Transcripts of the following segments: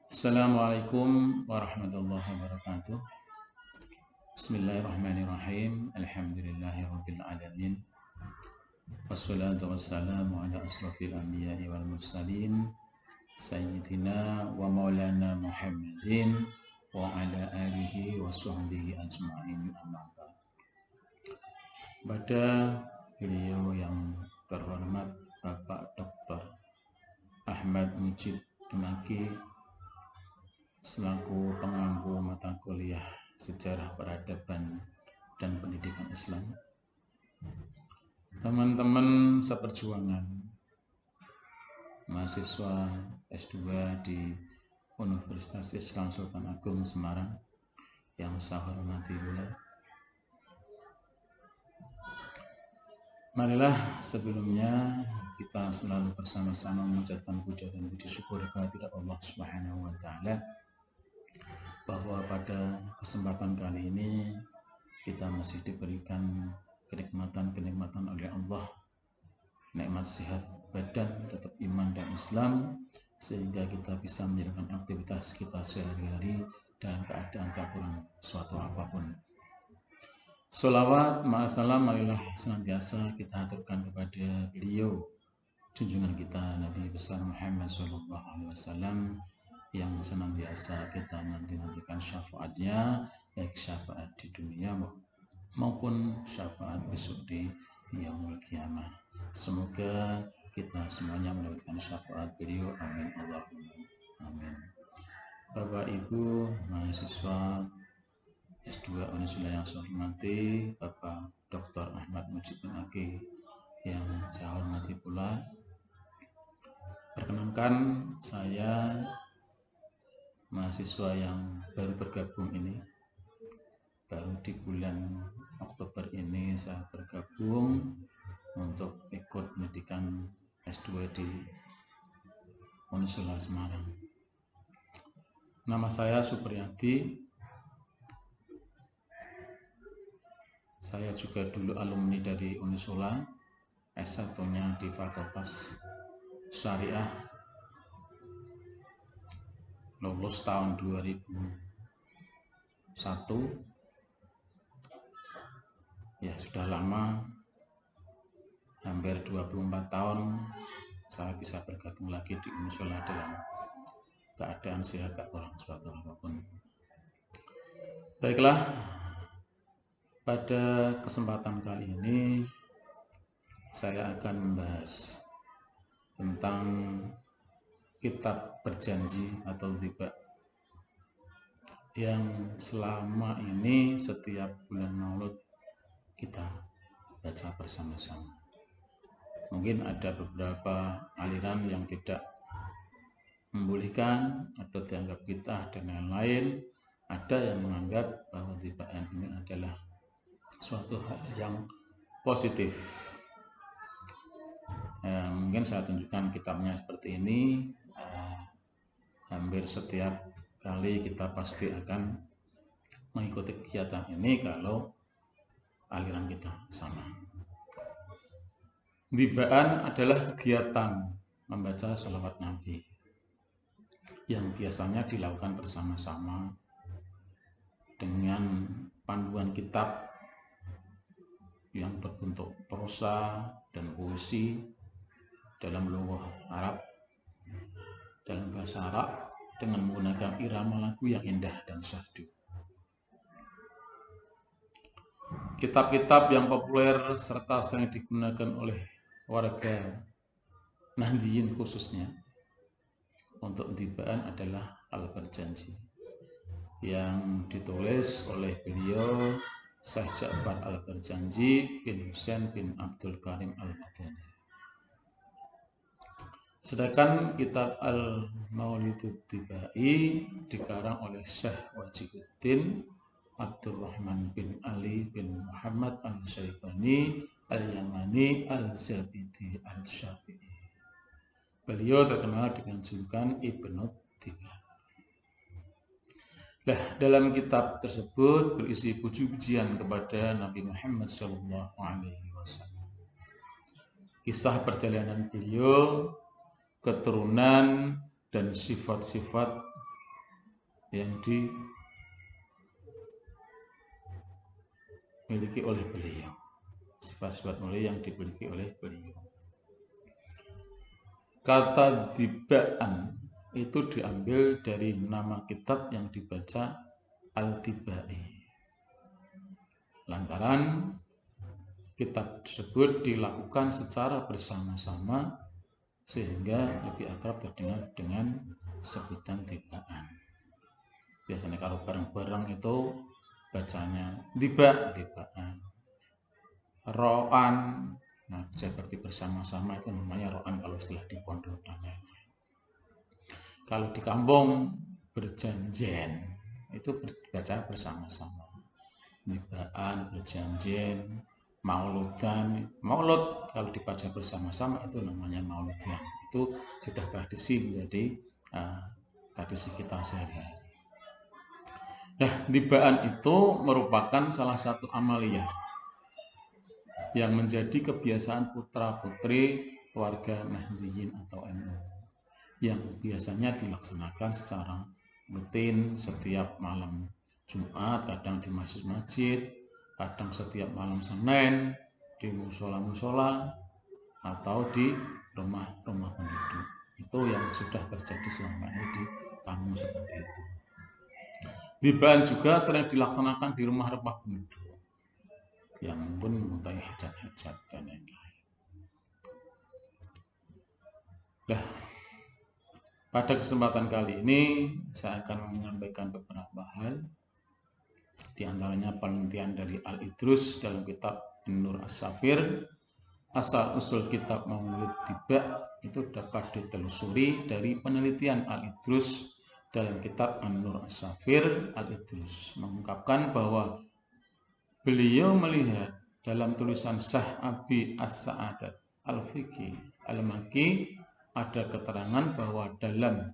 Assalamualaikum warahmatullahi wabarakatuh. Bismillahirrahmanirrahim. Alhamdulillahirabbil alamin. Wassalatu wassalamu ala asrofil anbiya'i wal mursalin sayyidina wa maulana Muhammadin wa ala alihi wa sahbihi ajma'in, amma ba'd. Pada beliau yang terhormat Bapak Dr. Ahmad Mujib MK selaku pengampu mata kuliah Sejarah Peradaban dan Pendidikan Islam, teman-teman seperjuangan mahasiswa S2 di Universitas Islam Sultan Agung Semarang yang saya hormati pula, marilah sebelumnya kita selalu bersama-sama mengucapkan puja dan puji syukur kehadirat Allah Subhanahu wa taala bahwa pada kesempatan kali ini kita masih diberikan kenikmatan oleh Allah, nikmat sehat badan, tetap iman dan Islam, sehingga kita bisa menjalankan aktivitas kita sehari-hari dalam keadaan tak kurang suatu apapun. Sholawat ma'asalam marilah senantiasa kita aturkan kepada beliau, junjungan kita Nabi besar Muhammad SAW, yang senantiasa kita nantikan syafaatnya, baik syafaat di dunia maupun syafaat besok di yaumul qiyamah. Semoga kita semuanya mendapatkan syafaat beliau, amin Allahumma amin. Bapak Ibu mahasiswa S2 Unisula yang saya hormati, Bapak Dr. Ahmad Mujib MK yang saya hormati pula, perkenankan saya mahasiswa yang baru bergabung ini, baru di bulan Oktober ini saya bergabung untuk ikut pendidikan S2 di Unisula Semarang. Nama saya Supriyadi. Saya juga dulu alumni dari Unisula, S1-nya di Fakultas Syariah, lulus tahun 2001. Ya, sudah lama, hampir 24 tahun saya bisa bergabung lagi di Unisula dalam keadaan sehat tak kurang suatu apapun. Baiklah, pada kesempatan kali ini saya akan membahas tentang kitab berjanji atau tiba yang selama ini setiap bulan Maulud kita baca bersama-sama. Mungkin ada beberapa aliran yang tidak membolehkan atau dianggap bid'ah dan lain-lain. Ada yang menganggap bahwa tibaan ini adalah suatu hal yang positif. Mungkin saya tunjukkan kitabnya seperti ini. Hampir setiap kali kita pasti akan mengikuti kegiatan ini kalau aliran kita sama. Tibaan adalah kegiatan membaca sholawat Nabi yang biasanya dilakukan bersama-sama dengan panduan kitab yang berbentuk prosa dan puisi dalam lughah Arab, dalam bahasa Arab, dengan menggunakan irama lagu yang indah dan syahdu. Kitab-kitab yang populer serta sering digunakan oleh warga Nahdiyin khususnya untuk tibaan adalah Al-Berjanji yang ditulis oleh beliau Syekh Ja'far Al-Berjanji bin Husain bin Abdul Karim Al-Madani. Sedangkan kitab Al-Maulidut Tibai dikarang oleh Syekh Wajibuddin Abdurrahman bin Ali bin Muhammad Al-Syaibani Al-Yamani Al-Zabidi Al-Syafi'i. Beliau terkenal dengan julukan Ibnu Tibai. Nah, dalam kitab tersebut berisi puji-pujian kepada Nabi Muhammad SAW, kisah perjalanan beliau, keturunan dan sifat-sifat yang dimiliki oleh beliau, sifat-sifat mulia yang dimiliki oleh beliau. Kata tibaan itu diambil dari nama kitab yang dibaca Al-Tibai. Lantaran kitab tersebut dilakukan secara bersama-sama sehingga lebih akrab terdengar dengan sebutan tibaan. Biasanya kalau bareng-bareng itu bacanya tibaan. Ro'an, nah seperti bersama-sama itu namanya ro'an kalau istilah di pondok dan lain-lain. Kalau di kampung berjanjian itu baca bersama-sama. Tibaan, berjanjian, mauludan. Maulud kalau dibaca bersama-sama itu namanya mauludan. Itu sudah tradisi menjadi tradisi kita sehari-hari. Nah, tibaan itu merupakan salah satu amaliyah yang menjadi kebiasaan putra-putri warga Nahdliyin atau NU yang biasanya dilaksanakan secara rutin setiap malam Jumat, kadang di masjid-masjid, kadang setiap malam Senin di musola-musola atau di rumah-rumah penduduk. Itu yang sudah terjadi selama ini di kampung seperti itu. Tibaan juga sering dilaksanakan di rumah-rumah penduduk yang mungkin mempunyai hajat-hajat dan lain-lain. Nah, pada kesempatan kali ini saya akan menyampaikan beberapa hal, di antaranya penelitian dari Al-Idrus dalam kitab An-Nur As-Safir. Asal usul kitab Maulid Tiba itu dapat ditelusuri dari penelitian Al-Idrus dalam kitab An-Nur As-Safir. Al-Idrus mengungkapkan bahwa beliau melihat dalam tulisan Syekh Abi As-Sa'adat Al-Fiqi Al-Makki ada keterangan bahwa dalam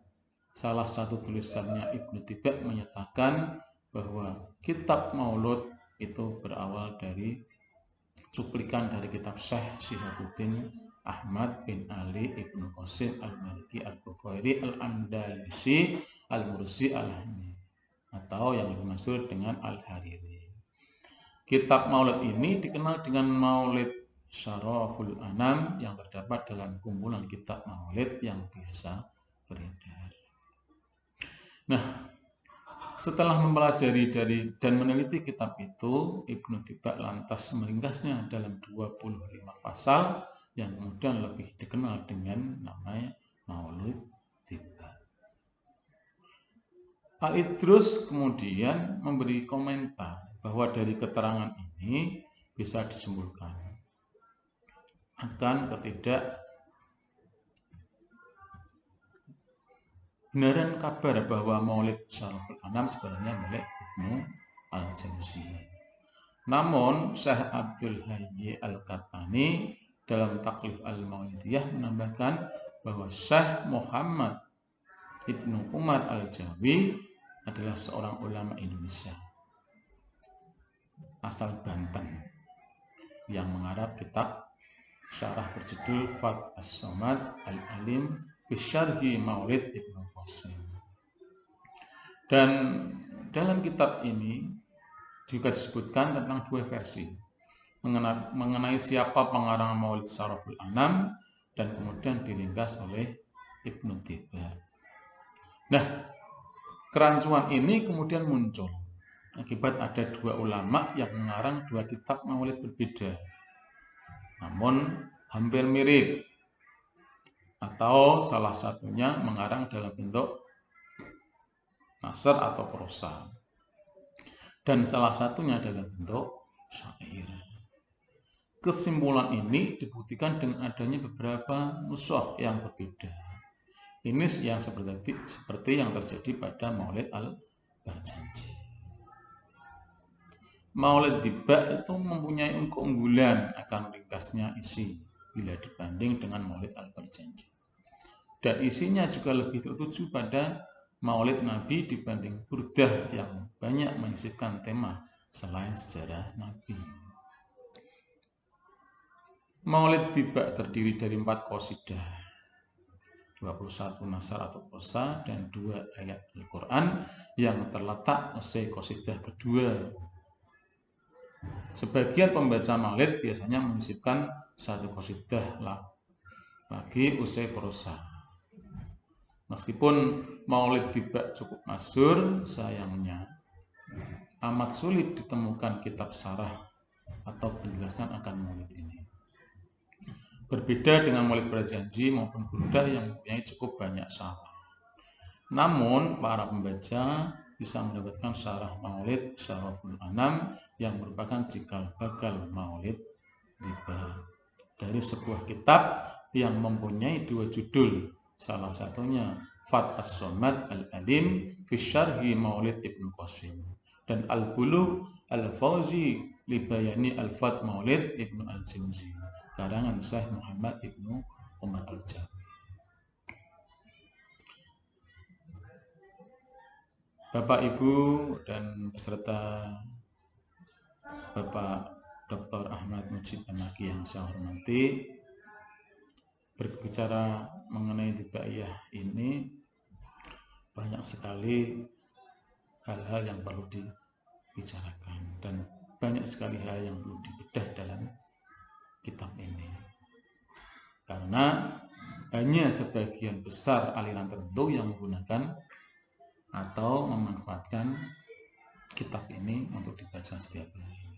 salah satu tulisannya Ibnu Tibak menyatakan bahwa kitab Maulud itu berawal dari cuplikan dari kitab Syekh Shihabuddin Ahmad bin Ali Ibnu Qasim Al-Maliki Al-Bukhari Al-Andalusi Al-Mursi Al-Hami atau yang lebih masyhur dengan Al-Hariri. Kitab Maulid ini dikenal dengan Maulid Syaraful Anam yang terdapat dalam kumpulan kitab Maulid yang biasa beredar. Nah, setelah mempelajari dan meneliti kitab itu, Ibnu Tibak lantas meringkasnya dalam 25 pasal yang kemudian lebih dikenal dengan namanya Maulid Tibak. Al-Idrus kemudian memberi komentar bahwa dari keterangan ini bisa disimpulkan akan ketidakbenaran kabar bahwa Maulid Syaraful Anam sebenarnya milik Ibnu Al-Jauzi. Namun Syekh Abdul Hayy Al-Qahtani dalam Taklif Al-Maulidiyah menambahkan bahwa Syekh Muhammad Ibnu Umar Al-Jawi adalah seorang ulama Indonesia asal Banten yang mengarang kitab syarah berjudul Fath As-Samad Al-Alim fi Syarhi Maulid Ibnu Qasim. Dan dalam kitab ini juga disebutkan tentang dua versi mengenai siapa pengarang Maulid Syaraful Anam dan kemudian diringkas oleh Ibnu Tibak. Nah, kerancuan ini kemudian muncul akibat ada dua ulama yang mengarang dua kitab Maulid berbeda, namun hampir mirip, atau salah satunya mengarang dalam bentuk nasr atau prosa, dan salah satunya dalam bentuk syair. Kesimpulan ini dibuktikan dengan adanya beberapa nushah yang berbeda. Ini yang seperti yang terjadi pada Maulid Al-Barjanji. Maulid Tibak itu mempunyai keunggulan akan ringkasnya isi bila dibanding dengan Maulid Al-Barjanji. Dan isinya juga lebih tertuju pada Maulid Nabi dibanding Burdah yang banyak menyisipkan tema selain sejarah Nabi. Maulid Tibak terdiri dari 4 qasidah. 21 nasar atau prosa, dan 2 ayat Al-Quran yang terletak usai qasidah kedua. Sebagian pembaca maulid biasanya menyisipkan 1 qasidah lagi usai prosa. Meskipun maulid tiba cukup masyhur, sayangnya amat sulit ditemukan kitab syarah atau penjelasan akan maulid ini. Berbeda dengan maulid berjanji maupun burdah yang mempunyai cukup banyak syarah. Namun, para pembaca bisa mendapatkan syarah maulid Syaraful Anam yang merupakan cikal bakal maulid tiba dari sebuah kitab yang mempunyai 2 judul. Salah satunya Fat As-Somad Al-Alim fi Syarhi Maulid Ibnu Qasim dan Al-Bulugh Al-Fawzi Libayani Al-Fat Maulid Ibnu Al-Jauzi karangan Syekh Muhammad Ibnu Umar Al-Jawi. Bapak, Ibu, dan beserta Bapak Dr. Ahmad Mujib Amaki yang saya hormati, berbicara mengenai Dibaiyah ini banyak sekali hal-hal yang perlu dibicarakan dan banyak sekali hal yang perlu dibedah dalam kitab ini, karena hanya sebagian besar aliran tertentu yang menggunakan atau memanfaatkan kitab ini untuk dibaca setiap hari.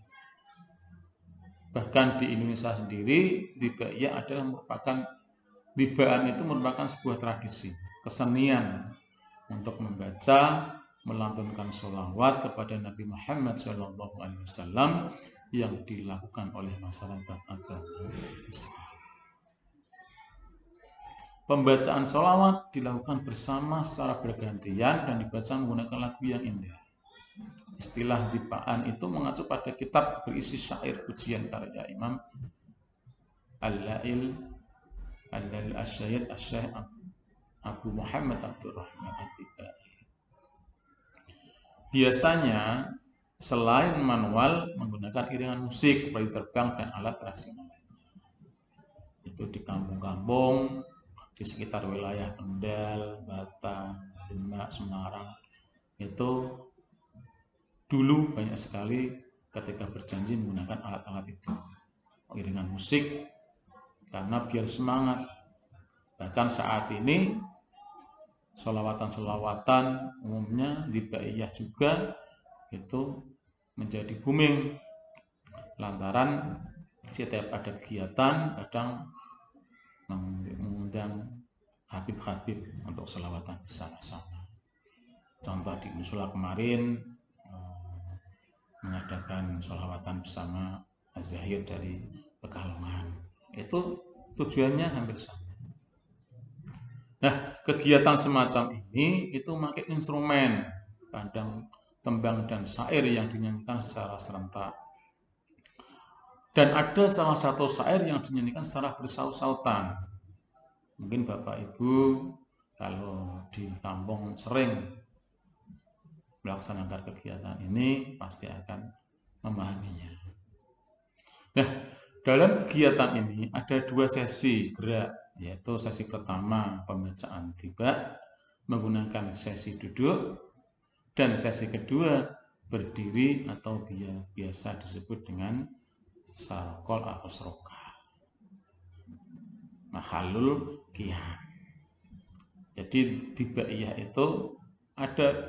Bahkan di Indonesia sendiri, Dibaiyah adalah merupakan Dibaan itu merupakan sebuah tradisi, kesenian untuk membaca, melantunkan sholawat kepada Nabi Muhammad SAW yang dilakukan oleh masyarakat agama Islam. Pembacaan sholawat dilakukan bersama secara bergantian dan dibaca menggunakan lagu yang indah. Istilah dibaan itu mengacu pada kitab berisi syair pujian karya Imam Al-Lail Al-Syed Syekh Abu Muhammad Abdurrahman At-Tibai. Biasanya selain manual menggunakan iringan musik seperti terbang dan alat tradisional lainnya. Itu di kampung-kampung di sekitar wilayah Kendal, Batam, Demak, Semarang itu dulu banyak sekali ketika berjanji menggunakan alat-alat itu, iringan musik, karena biar semangat. Bahkan saat ini sholawatan-sholawatan umumnya Dibaiyah juga itu menjadi booming lantaran setiap ada kegiatan kadang mengundang habib-habib untuk sholawatan bersama-sama. Contoh di musola kemarin mengadakan sholawatan bersama Az-Zahir dari Pekalongan. Itu tujuannya hampir sama. Nah, kegiatan semacam ini itu memakai instrumen pandang, tembang, dan syair yang dinyanyikan secara serentak. Dan ada salah satu syair yang dinyanyikan secara bersaut-sautan. Mungkin Bapak Ibu kalau di kampung sering melaksanakan kegiatan ini pasti akan memahaminya. Nah, dalam kegiatan ini ada 2 sesi gerak, yaitu sesi pertama pembacaan tiba menggunakan sesi duduk, dan sesi kedua berdiri atau biasa disebut dengan sarkol atau serokal, mahalul qiyam. Jadi Dibaiyah itu ada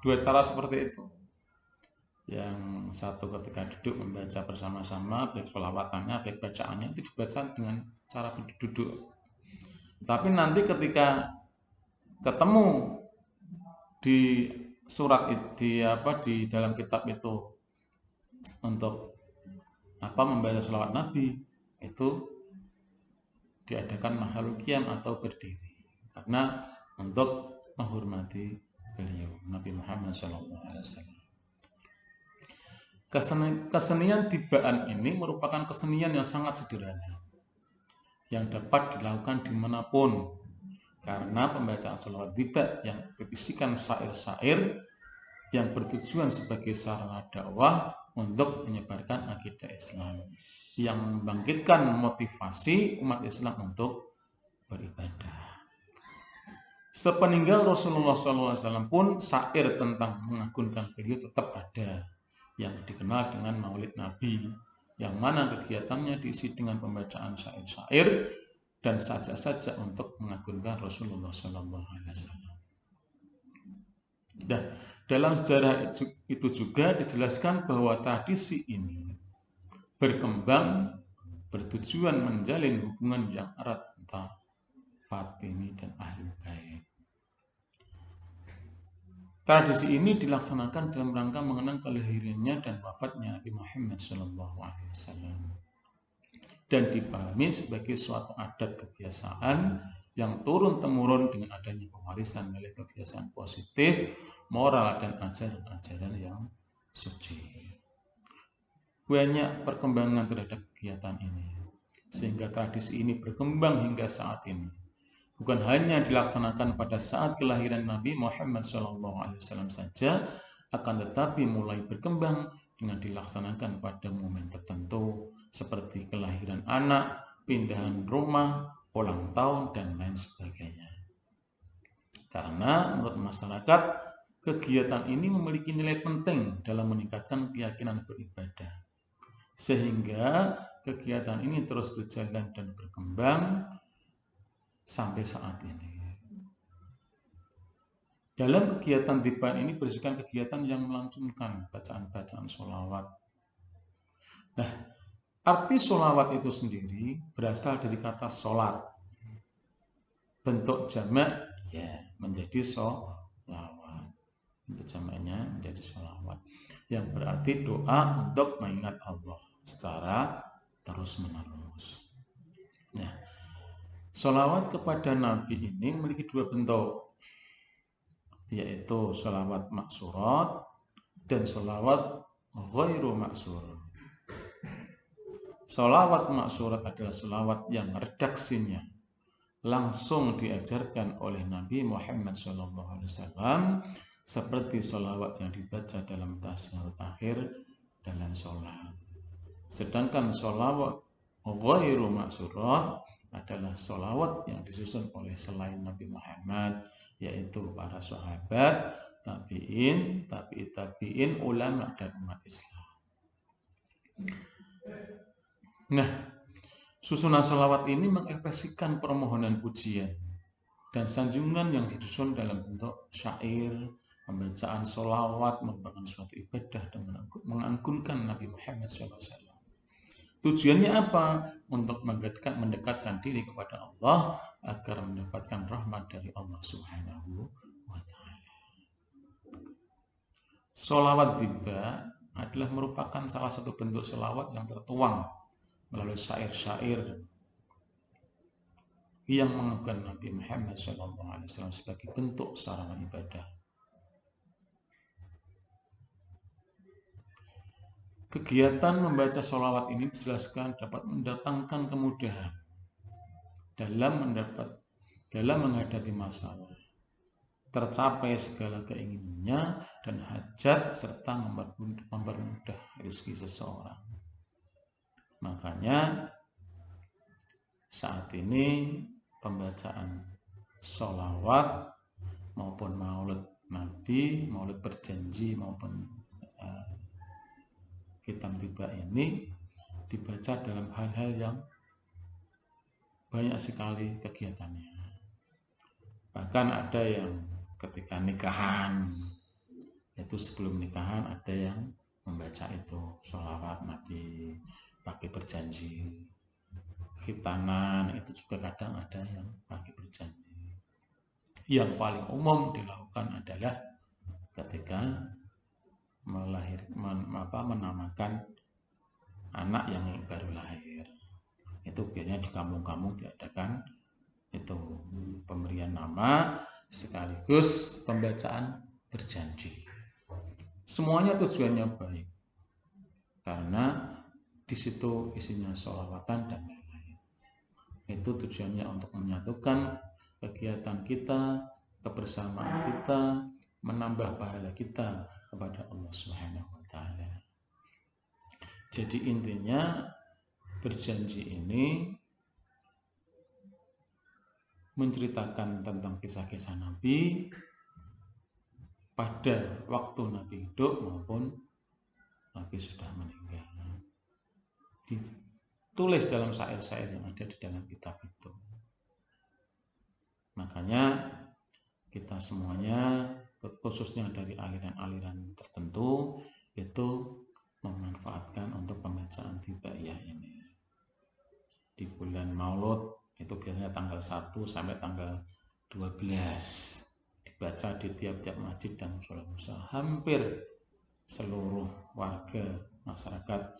2 cara seperti itu. Yang satu ketika duduk membaca bersama-sama, baik sholavatannya, baik bacaannya itu dibaca dengan cara duduk. Tapi nanti ketika ketemu di surat di dalam kitab itu untuk membaca sholawat Nabi, itu diadakan mahalul qiyam atau berdiri, karena untuk menghormati beliau Nabi Muhammad SAW. Kesenian dibaan ini merupakan kesenian yang sangat sederhana yang dapat dilakukan dimanapun, karena pembacaan sholawat tiba yang berisikan syair-syair yang bertujuan sebagai sarana dakwah untuk menyebarkan akidah Islam, yang membangkitkan motivasi umat Islam untuk beribadah. Sepeninggal Rasulullah SAW pun syair tentang mengagungkan beliau tetap ada, yang dikenal dengan Maulid Nabi, yang mana kegiatannya diisi dengan pembacaan syair-syair dan sajak-sajak untuk mengagungkan Rasulullah SAW. Dan dalam sejarah itu juga dijelaskan bahwa tradisi ini berkembang bertujuan menjalin hubungan yang erat antara Fatimi dan Ahlul Bait. Tradisi ini dilaksanakan dalam rangka mengenang kelahirannya dan wafatnya Nabi Muhammad SAW dan dipahami sebagai suatu adat kebiasaan yang turun-temurun dengan adanya pewarisan nilai kebiasaan positif, moral, dan ajaran-ajaran yang suci. Banyak perkembangan terhadap kegiatan ini, sehingga tradisi ini berkembang hingga saat ini. Bukan hanya dilaksanakan pada saat kelahiran Nabi Muhammad SAW saja, akan tetapi mulai berkembang dengan dilaksanakan pada momen tertentu seperti kelahiran anak, pindahan rumah, ulang tahun, dan lain sebagainya. Karena menurut masyarakat, kegiatan ini memiliki nilai penting dalam meningkatkan keyakinan beribadah. Sehingga kegiatan ini terus berjalan dan berkembang sampai saat ini. Dalam kegiatan Tiban ini berisikan kegiatan yang melantunkan bacaan-bacaan sholawat. Nah, arti sholawat itu sendiri berasal dari kata sholat. Bentuk jamak ya menjadi sholawat. Bentuk jamaknya menjadi sholawat. Yang berarti doa untuk mengingat Allah secara terus-menerus. Nah, sholawat kepada Nabi ini memiliki dua bentuk, yaitu sholawat maksurat dan sholawat ghairu maksurat. Sholawat maksurat adalah sholawat yang redaksinya langsung diajarkan oleh Nabi Muhammad SAW, seperti sholawat yang dibaca dalam tasyahud akhir dalam sholat. Sedangkan sholawat ghairu maksurat adalah sholawat yang disusun oleh selain Nabi Muhammad, yaitu para sahabat, tabi'in, tabi'in, ulama, dan umat Islam. Nah, susunan sholawat ini mengekspresikan permohonan pujian dan sanjungan yang disusun dalam bentuk syair. Pembacaan sholawat merupakan suatu ibadah dan mengagungkan Nabi Muhammad SAW. Tujuannya apa? Untuk mendekatkan diri kepada Allah agar mendapatkan rahmat dari Allah Subhanahu wa Ta'ala. Sholawat tiba adalah merupakan salah satu bentuk sholawat yang tertuang melalui syair-syair yang mengagungkan Nabi Muhammad SAW sebagai bentuk sarana ibadah. Kegiatan membaca sholawat ini dijelaskan dapat mendatangkan kemudahan dalam menghadapi masalah, tercapai segala keinginannya dan hajat, serta mempermudah rezeki seseorang. Makanya saat ini pembacaan sholawat maupun maulid Nabi, maulid berjanji maupun kitab tiba ini dibaca dalam hal-hal yang banyak sekali kegiatannya. Bahkan ada yang ketika nikahan, itu sebelum nikahan ada yang membaca itu sholawat Nabi pakai berjanji. Khitanan itu juga kadang ada yang pakai berjanji. Yang paling umum dilakukan adalah ketika menamakan anak yang baru lahir. Itu biasanya di kampung-kampung diadakan itu pemberian nama sekaligus pembacaan berjanji. Semuanya tujuannya baik, karena di situ isinya sholawatan dan lain-lain. Itu tujuannya untuk menyatukan kegiatan kita, kebersamaan kita, menambah pahala kita kepada Allah Subhanahu wa Ta'ala. Jadi intinya berjanji ini menceritakan tentang kisah-kisah Nabi pada waktu Nabi hidup maupun Nabi sudah meninggal. Ditulis dalam syair-syair yang ada di dalam kitab itu. Makanya kita semuanya, khususnya dari aliran-aliran tertentu, itu memanfaatkan untuk pembacaan Thibaiyah ini. Di bulan Maulud itu biasanya tanggal 1 sampai tanggal 12 dibaca di tiap-tiap masjid dan musala-musala. Hampir seluruh warga masyarakat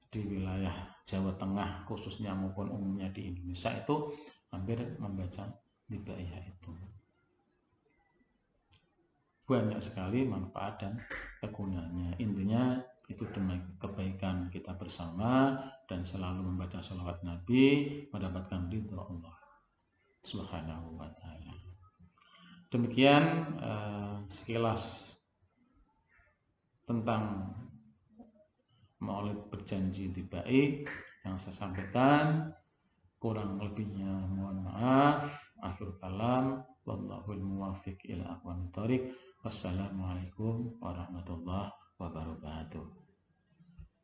di wilayah Jawa Tengah khususnya maupun umumnya di Indonesia itu hampir membaca Thibaiyah itu. Banyak sekali manfaat dan kegunaannya. Intinya itu demi kebaikan kita bersama dan selalu membaca sholawat Nabi, mendapatkan ridho Allah Subhanahu wa ta'ala. Demikian sekilas tentang Maulid berjanji Thibai yang saya sampaikan. Kurang lebihnya mohon maaf. Akhir kalam, wallahul muwaffiq ila aqwamit thoriq. Wassalamualaikum warahmatullahi wabarakatuh.